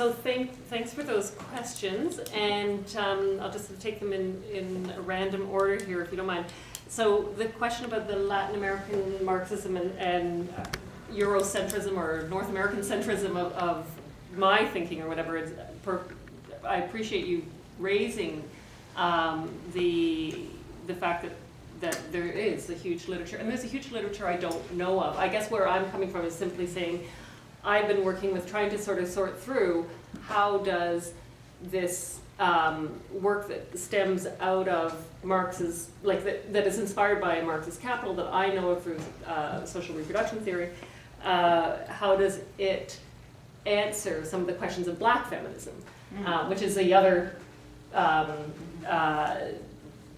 So thanks for those questions, and I'll just take them in a random order here, if you don't mind. So the question about the Latin American Marxism and Eurocentrism or North American centrism of my thinking or whatever, I appreciate you raising the fact that there is a huge literature, and there's a huge literature I don't know of. I guess where I'm coming from is simply saying, I've been working with trying to sort through how does this work that stems out of Marx's, like that is inspired by Marxist capital that I know of through social reproduction theory, how does it answer some of the questions of black feminism, which is the other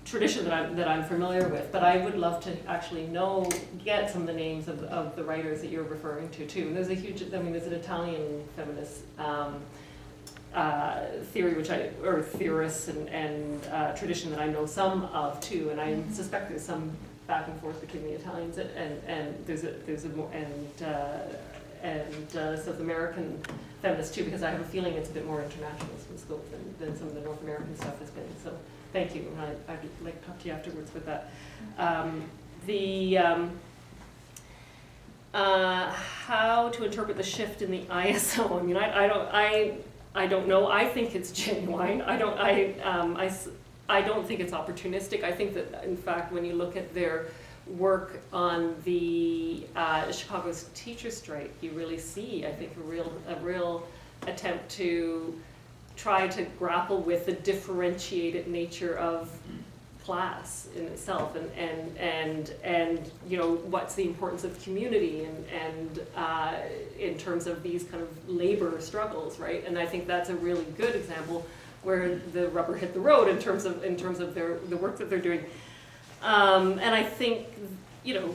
tradition that I'm familiar with, but I would love to actually get some of the names of the writers that you're referring to too. And there's a huge, there's an Italian feminist theory, or theorists and tradition that I know some of too, and I suspect there's some back and forth between the Italians and there's a more South American feminists too, because I have a feeling it's a bit more internationalist in scope than some of the North American stuff has been. So thank you, and I'd like to talk to you afterwards with that. How to interpret the shift in the ISO? I mean, I don't know. I think it's genuine. I don't think it's opportunistic. I think that, in fact, when you look at their work on the Chicago's teacher strike, you really see, I think, a real attempt to try to grapple with the differentiated nature of class in itself, and you know, what's the importance of community and in terms of these kind of labor struggles, right? And I think that's a really good example where the rubber hit the road in terms of the work that they're doing. And I think, you know,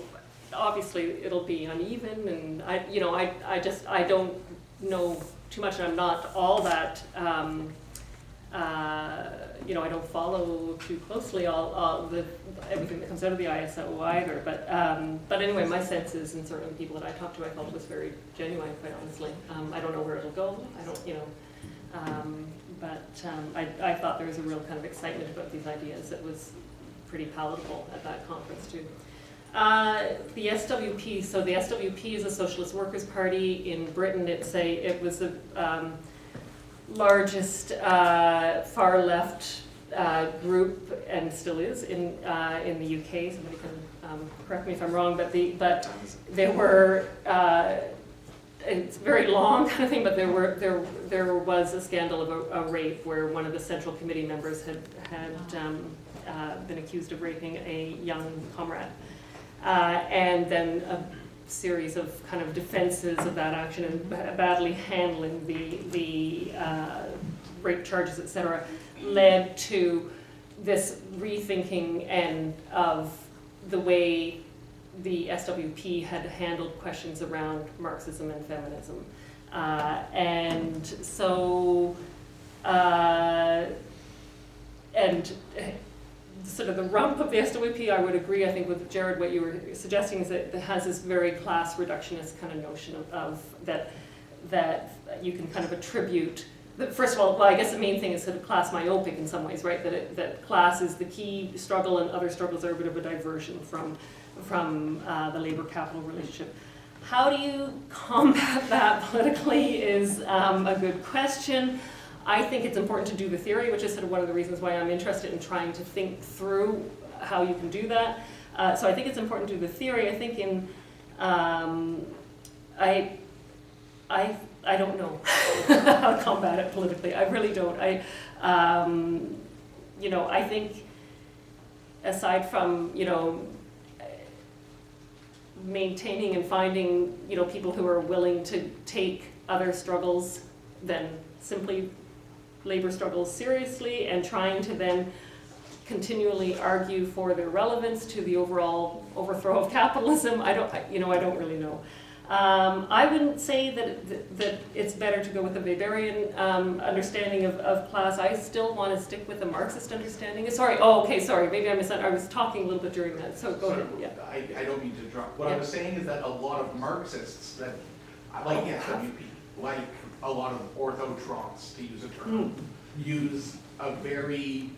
obviously it'll be uneven, and I don't know too much, and I'm not all that, you know, I don't follow too closely everything that comes out of the ISO either, but anyway, my sense is, and certainly the people that I talked to, I felt was very genuine, quite honestly. I don't know where it'll go, I thought there was a real kind of excitement about these ideas that was pretty palatable at that conference too. The SWP, so the SWP is a Socialist Workers' Party in Britain. It was the largest far left group, and still is in the UK. Somebody can correct me if I'm wrong, but there were it's very long kind of thing, but there was a scandal of a rape where one of the Central Committee members had been accused of raping a young comrade. And then a series of kind of defenses of that action and badly handling the rape charges, etc., led to this rethinking and of the way the SWP had handled questions around Marxism and feminism. And so, and sort of the rump of the SWP, I would agree, I think, with Jared, what you were suggesting is that it has this very class reductionist kind of notion of that you can kind of attribute. First of all, well, I guess the main thing is sort of class myopic in some ways, right? That class is the key struggle, and other struggles are a bit of a diversion from the labor capital relationship. How do you combat that politically is a good question. I think it's important to do the theory, which is sort of one of the reasons why I'm interested in trying to think through how you can do that. So I think it's important to do the theory. I think I don't know how to combat it politically. I really don't. I think aside from, maintaining and finding, people who are willing to take other struggles than simply labor struggles seriously, and trying to then continually argue for their relevance to the overall overthrow of capitalism, I don't really know. I wouldn't say that it's better to go with the Weberian understanding of class. I still want to stick with the Marxist understanding. Sorry, maybe I misunderstood. I was talking a little bit during that, so go ahead. Yeah. I don't mean to drop. What I was saying is that a lot of Marxists that like the SWP, like a lot of orthotrophs, to use a term, use a very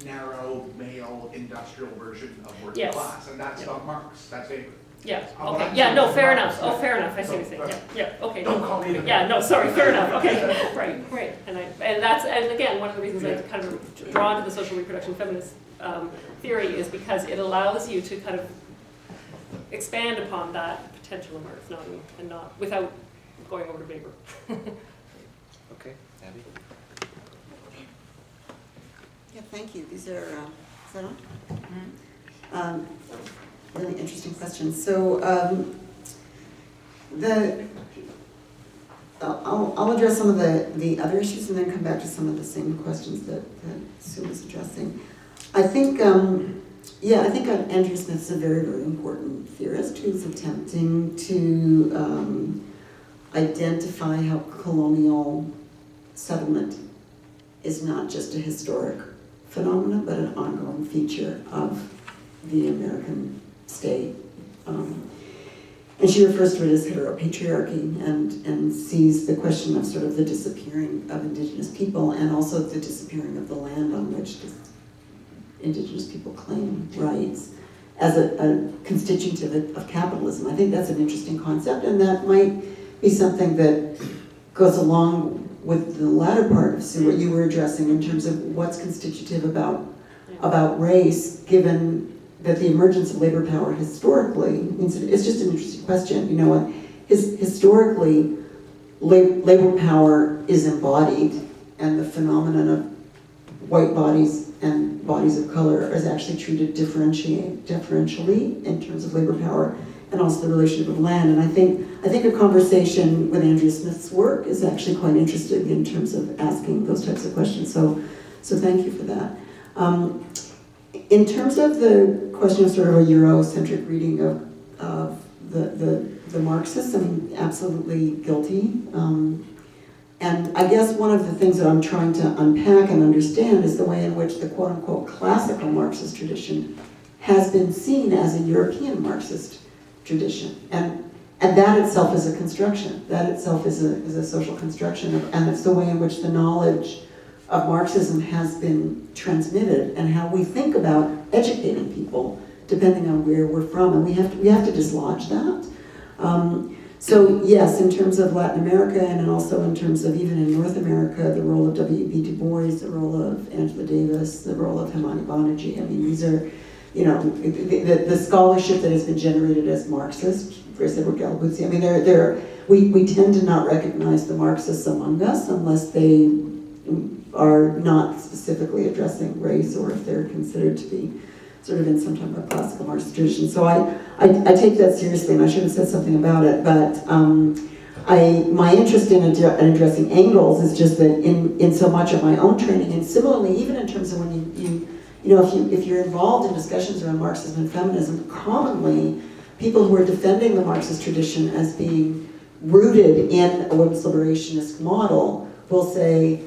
narrow male industrial version of working class, and that's not Marx, that's Weber. Yeah, okay, yeah, no, fair enough, oh, fair enough, I see what you're saying, yeah, okay. Don't call me again. Yeah, no, sorry, fair enough, okay, right, and again, one of the reasons I'm kind of drawn to the social reproduction feminist theory is because it allows you to kind of expand upon that potential in Marx, not without going over to Weber. Okay, Abbie? Yeah, thank you. These are, is that on? Really interesting questions. So I'll address some of the other issues and then come back to some of the same questions that Sue was addressing. I think, I think Andrew Smith's a very, very important theorist who's attempting to identify how colonial settlement is not just a historic phenomenon, but an ongoing feature of the American state. And she refers to it as heteropatriarchy and sees the question of sort of the disappearing of indigenous people and also the disappearing of the land on which indigenous people claim rights as a constitutive of capitalism. I think that's an interesting concept, and that might be something that goes along with the latter part of Sue, what you were addressing in terms of what's constitutive about race, given that the emergence of labor power historically, it's just an interesting question. You know what? Historically, labor power is embodied, and the phenomenon of white bodies and bodies of color is actually treated differentially in terms of labor power and also the relationship of land. And I think a conversation with Andrea Smith's work is actually quite interesting in terms of asking those types of questions. So thank you for that. In terms of the question of sort of a Eurocentric reading of the Marxists, I mean, absolutely guilty. And I guess one of the things that I'm trying to unpack and understand is the way in which the quote-unquote classical Marxist tradition has been seen as a European Marxist tradition. And that itself is a construction. That itself is a social construction. And it's the way in which the knowledge of Marxism has been transmitted and how we think about educating people depending on where we're from. And we have to dislodge that. So yes, in terms of Latin America and also in terms of even in North America, the role of W.E.B. Du Bois, the role of Angela Davis, the role of Hemani Banerjee, I mean, these are, you know, the scholarship that has been generated as Marxist, for Edward Galabuzzi, I mean, we tend to not recognize the Marxists among us unless they are not specifically addressing race or if they're considered to be sort of in some type of classical Marxist tradition. So I take that seriously, and I should have said something about it, but my interest in addressing Engels is just that in so much of my own training, and similarly, even in terms of when you know, if you're involved in discussions around Marxism and feminism, commonly people who are defending the Marxist tradition as being rooted in a women's liberationist model will say,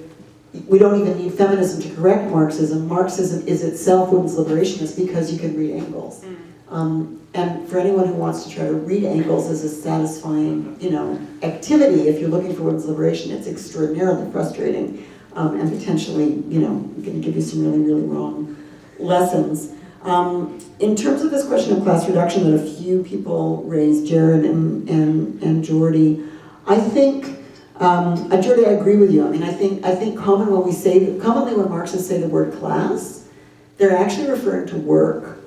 we don't even need feminism to correct Marxism. Marxism is itself women's liberationist because you can read Engels. And for anyone who wants to try to read Engels as a satisfying, you know, activity, if you're looking for women's liberation, it's extraordinarily frustrating and potentially, you know, going to give you some really, really wrong lessons. In terms of this question of class reduction that a few people raised, Jared and Jordy, I think. Jordy, I agree with you. I mean, I think commonly when Marxists say the word class, they're actually referring to work.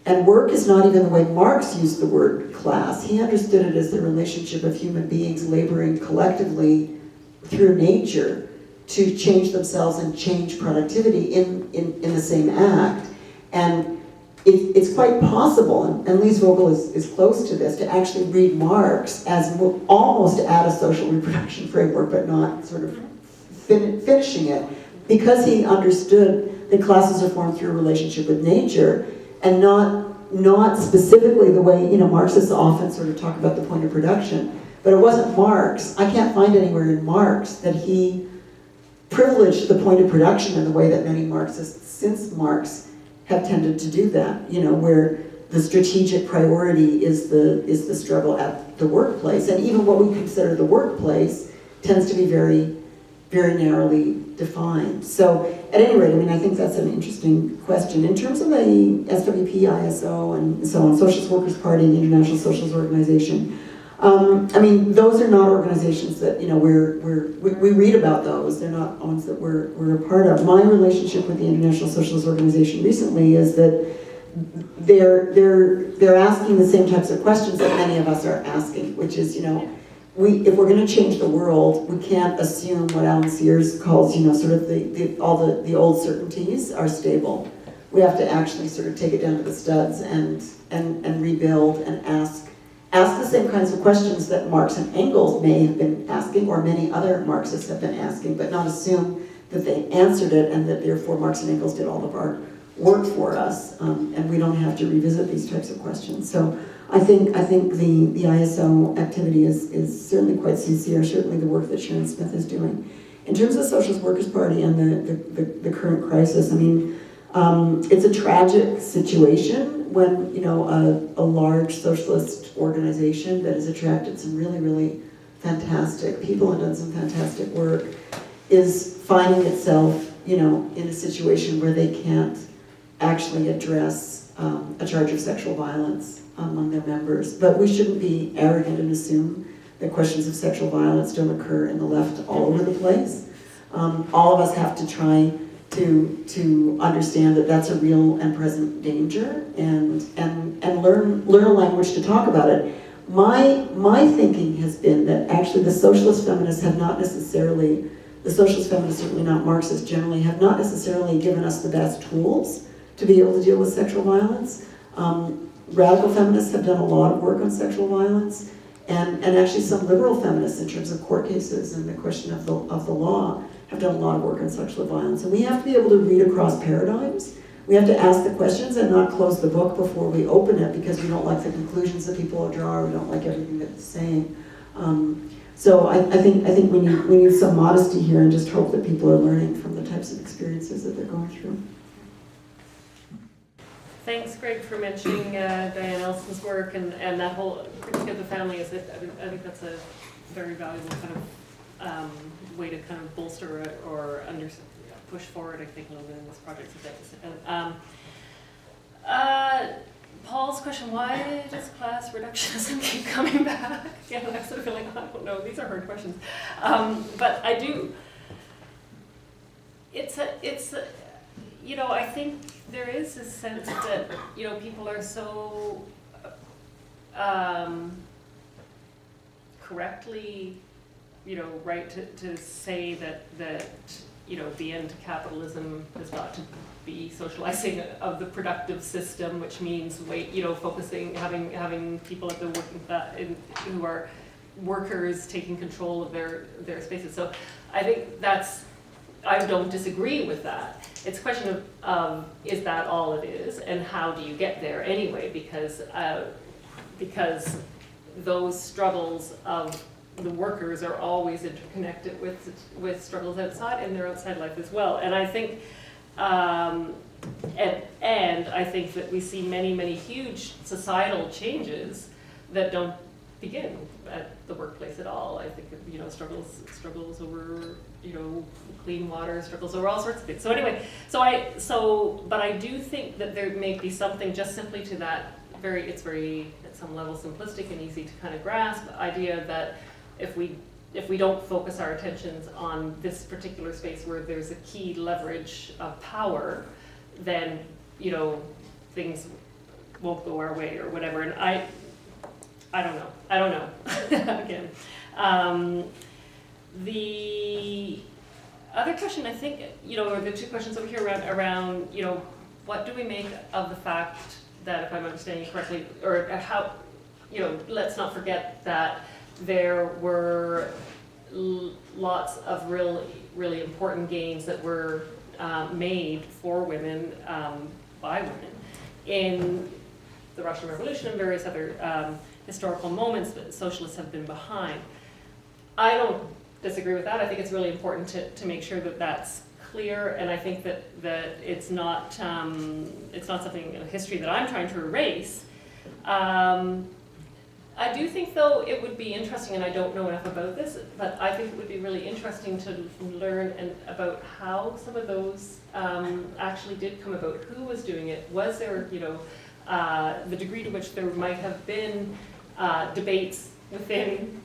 And work is not even the way Marx used the word class. He understood it as the relationship of human beings laboring collectively through nature to change themselves and change productivity in the same act. And it's quite possible, and Lise Vogel is close to this, to actually read Marx as almost at a social reproduction framework, but not sort of finishing it, because he understood that classes are formed through a relationship with nature, and not specifically the way, you know, Marxists often sort of talk about the point of production, but it wasn't Marx. I can't find anywhere in Marx that he privileged the point of production in the way that many Marxists since Marx have tended to do that, you know, where the strategic priority is the struggle at the workplace. And even what we consider the workplace tends to be very, very narrowly defined. So at any rate, I mean, I think that's an interesting question. In terms of the SWP, ISO, and so on, Socialist Workers' Party, and the International Socialist Organization, I mean, those are not organizations that, you know, we read about those. They're not ones that we're a part of. My relationship with the International Socialist Organization recently is that they're asking the same types of questions that many of us are asking, which is, you know, if we're going to change the world, we can't assume what Alan Sears calls, you know, sort of all the old certainties are stable. We have to actually sort of take it down to the studs and rebuild and ask the same kinds of questions that Marx and Engels may have been asking, or many other Marxists have been asking, but not assume that they answered it and that therefore Marx and Engels did all of our work for us, and we don't have to revisit these types of questions. So I think the ISO activity is certainly quite sincere, certainly the work that Sharon Smith is doing. In terms of the Socialist Workers' Party and the current crisis, I mean, it's a tragic situation when, you know, a large socialist organization that has attracted some really, really fantastic people and done some fantastic work is finding itself, you know, in a situation where they can't actually address a charge of sexual violence among their members. But we shouldn't be arrogant and assume that questions of sexual violence don't occur in the left all over the place. All of us have to try to understand that that's a real and present danger and learn a language to talk about it. My thinking has been that actually the socialist feminists have not necessarily, the socialist feminists, certainly not Marxists generally, have not necessarily given us the best tools to be able to deal with sexual violence. Radical feminists have done a lot of work on sexual violence, and actually some liberal feminists in terms of court cases and the question of the law have done a lot of work on sexual violence. And we have to be able to read across paradigms. We have to ask the questions and not close the book before we open it because we don't like the conclusions that people draw, or we don't like everything that it's saying. So I think we need some modesty here and just hope that people are learning from the types of experiences that they're going through. Thanks, Greg, for mentioning Diane Elson's work and that whole critique of the family. I think that's a very valuable kind of way to kind of bolster it or push forward, I think, a little bit in this project. Paul's question, why does class reductionism keep coming back? Yeah, I'm sort of feeling, I don't know, these are hard questions. But I do, you know, I think there is a sense that, you know, people are so correctly, you know, right to say that, you know, the end to capitalism has got to be socializing of the productive system, which means focusing, having people at the working who are workers taking control of their spaces. So I think I don't disagree with that. It's a question of is that all it is, and how do you get there anyway? Because those struggles of the workers are always interconnected with struggles outside in their outside life as well. And I think, and I think that we see many, many huge societal changes that don't begin at the workplace at all. I think, you know, struggles over, you know, clean water, struggles over all sorts of things. So anyway, but I do think that there may be something just simply to that it's very at some level simplistic and easy to kind of grasp idea that if we don't focus our attentions on this particular space where there's a key leverage of power, then, you know, things won't go our way or whatever. And I don't know. Again, the other question, I think, you know, or the two questions over here around, you know, what do we make of the fact that, if I'm understanding correctly, or how, you know, let's not forget that there were lots of really important gains that were made for women by women in the Russian Revolution and various other historical moments that socialists have been behind. I don't disagree with that. I think it's really important to make sure that that's clear, and I think that it's not something in history that I'm trying to erase. I do think, though, it would be interesting, and I don't know enough about this, but I think it would be really interesting to learn about how some of those actually did come about. Who was doing it? Was there, the degree to which there might have been debates within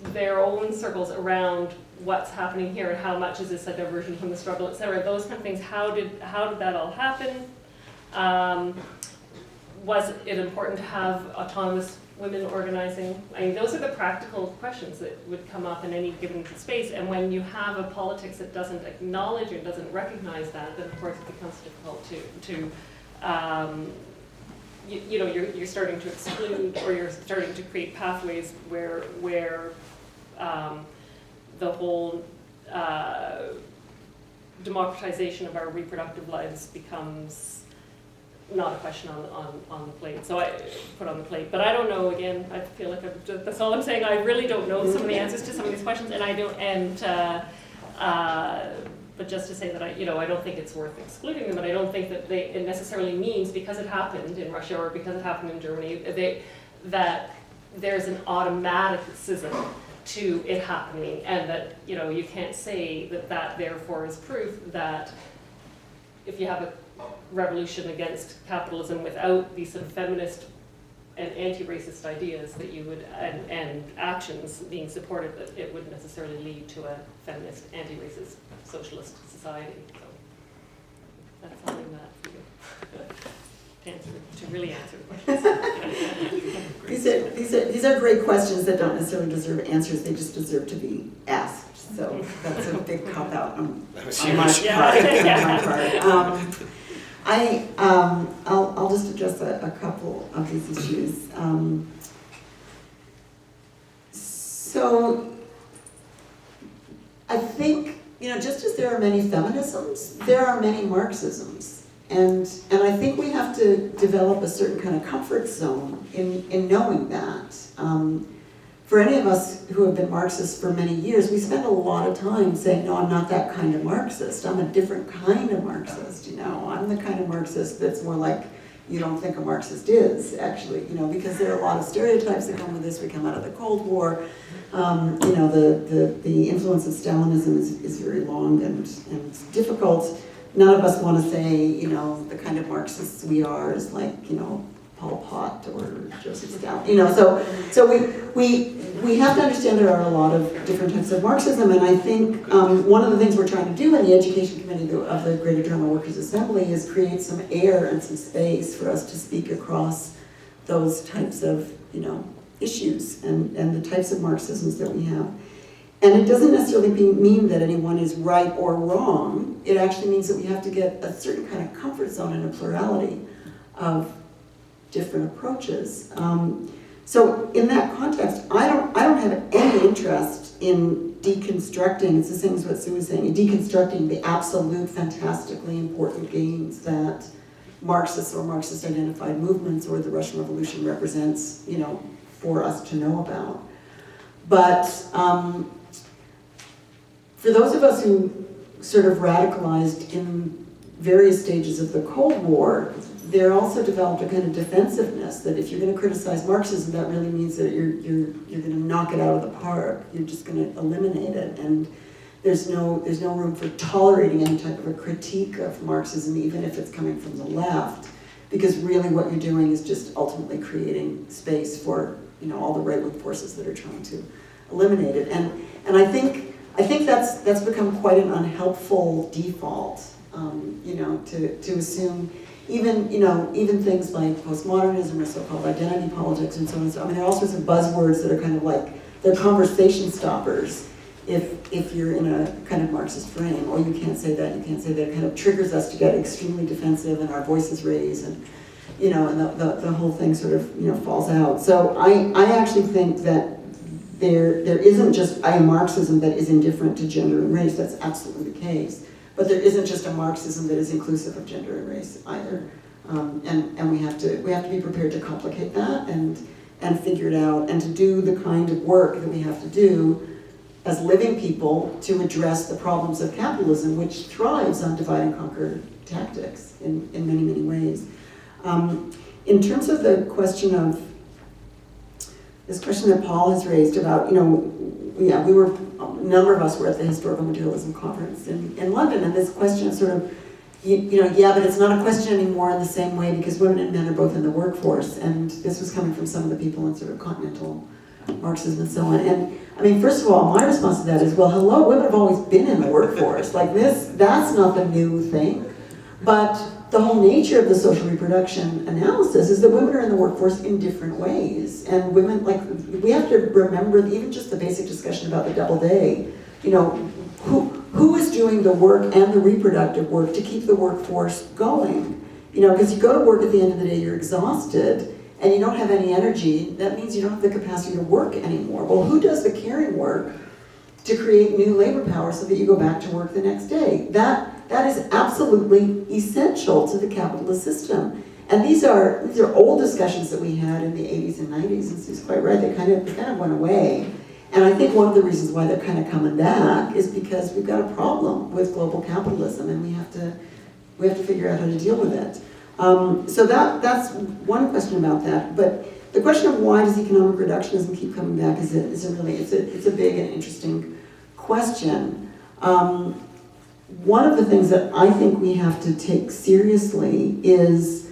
their own circles around what's happening here and how much is this a diversion from the struggle, etc. Those kind of things. How did that all happen? Was it important to have autonomous women organizing? I mean, those are the practical questions that would come up in any given space. And when you have a politics that doesn't acknowledge or doesn't recognize that, then of course it becomes difficult you're starting to exclude, or you're starting to create pathways where the whole democratization of our reproductive lives becomes not a question on the plate. So I put on the plate, but I don't know. Again, I feel like that's all I'm saying. I really don't know some of the answers to some of these questions, and I don't. But just to say that I don't think it's worth excluding them, but I don't think that it necessarily means because it happened in Russia or because it happened in Germany that there's an automaticism to it happening, and that you can't say that therefore is proof that if you have a revolution against capitalism without these sort of feminist and anti-racist ideas that you would and actions being supported, that it wouldn't necessarily lead to a feminist, anti-racist, socialist society. So that's something that for you to really answer the questions. These are great questions that don't necessarily deserve answers. They just deserve to be asked. So that's a big cop out on my part. I'll just address a couple of these issues. So I think, just as there are many feminisms, there are many Marxisms. And I think we have to develop a certain kind of comfort zone in knowing that. For any of us who have been Marxists for many years, we spend a lot of time saying, no, I'm not that kind of Marxist. I'm a different kind of Marxist, I'm the kind of Marxist that's more like you don't think a Marxist is, actually, because there are a lot of stereotypes that come with this. We come out of the Cold War. The influence of Stalinism is very long and difficult. None of us want to say, the kind of Marxists we are is like, Pol Pot or Joseph Stalin, so we have to understand there are a lot of different types of Marxism, and I think one of the things we're trying to do in the Education Committee of the Greater Toronto Workers' Assembly is create some air and some space for us to speak across those types of, issues and the types of Marxisms that we have. And it doesn't necessarily mean that anyone is right or wrong. It actually means that we have to get a certain kind of comfort zone and a plurality of different approaches. So in that context, I don't have any interest in deconstructing, it's the same as what Sue was saying, in deconstructing the absolute fantastically important gains that Marxists or Marxist-identified movements or the Russian Revolution represents, for us to know about. But for those of us who sort of radicalized in various stages of the Cold War, there also developed a kind of defensiveness that if you're going to criticize Marxism, that really means that you're going to knock it out of the park. You're just going to eliminate it, and there's no room for tolerating any type of a critique of Marxism, even if it's coming from the left, because really what you're doing is just ultimately creating space for all the right-wing forces that are trying to eliminate it. And I think that's become quite an unhelpful default, to assume even things like postmodernism or so-called identity politics and so on and so on. I mean, there are all sorts of buzzwords that are kind of like, they're conversation stoppers if you're in a kind of Marxist frame. Oh, you can't say that, it kind of triggers us to get extremely defensive and our voices raise, and and the whole thing sort of falls out. So I actually think that there isn't just a Marxism that is indifferent to gender and race. That's absolutely the case. But there isn't just a Marxism that is inclusive of gender and race either. And we have to be prepared to complicate that and figure it out, and to do the kind of work that we have to do as living people to address the problems of capitalism, which thrives on divide and conquer tactics in many, many ways. In terms of the question of this question that Paul has raised about, yeah, a number of us were at the Historical Materialism Conference in London, and this question of sort of, yeah, but it's not a question anymore in the same way because women and men are both in the workforce, and this was coming from some of the people in sort of continental Marxism and so on. And I mean, first of all, my response to that is, well, hello, women have always been in the workforce. Like that's not the new thing. But the whole nature of the social reproduction analysis is that women are in the workforce in different ways. And women, like, we have to remember even just the basic discussion about the double day, who is doing the work and the reproductive work to keep the workforce going? Because you go to work at the end of the day, you're exhausted, and you don't have any energy. That means you don't have the capacity to work anymore. Well, who does the caring work to create new labor power so that you go back to work the next day? That is absolutely essential to the capitalist system. And these are old discussions that we had in the 80s and 90s, and Sue's quite right, they kind of went away. And I think one of the reasons why they're kind of coming back is because we've got a problem with global capitalism, and we have to figure out how to deal with it. So that's one question about that. But the question of why does economic reductionism keep coming back is a big and interesting question. One of the things that I think we have to take seriously is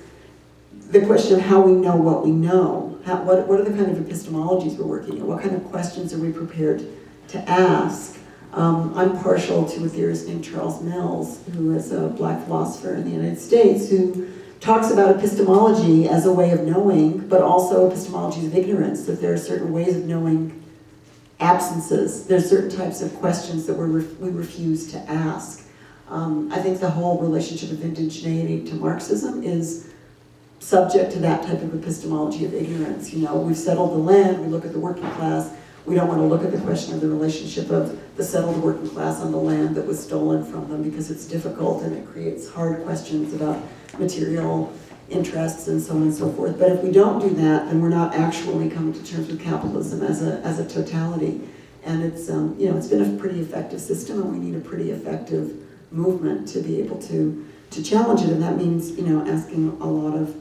the question of how we know what we know. What are the kind of epistemologies we're working on? What kind of questions are we prepared to ask? I'm partial to a theorist named Charles Mills, who is a black philosopher in the United States, who talks about epistemology as a way of knowing, but also epistemologies of ignorance, that there are certain ways of knowing absences. There's certain types of questions that we refuse to ask. I think the whole relationship of indigeneity to Marxism is subject to that type of epistemology of ignorance. We've settled the land, we look at the working class, we don't want to look at the question of the relationship of the settled working class on the land that was stolen from them because it's difficult and it creates hard questions about material interests and so on and so forth. But if we don't do that, then we're not actually coming to terms with capitalism as a totality. And it's been a pretty effective system, and we need a pretty effective movement to be able to challenge it. And that means asking a lot of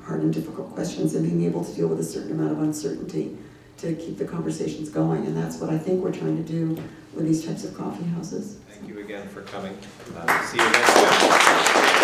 hard and difficult questions and being able to deal with a certain amount of uncertainty to keep the conversations going. And that's what I think we're trying to do with these types of coffee houses. Thank you again for coming. See you next time.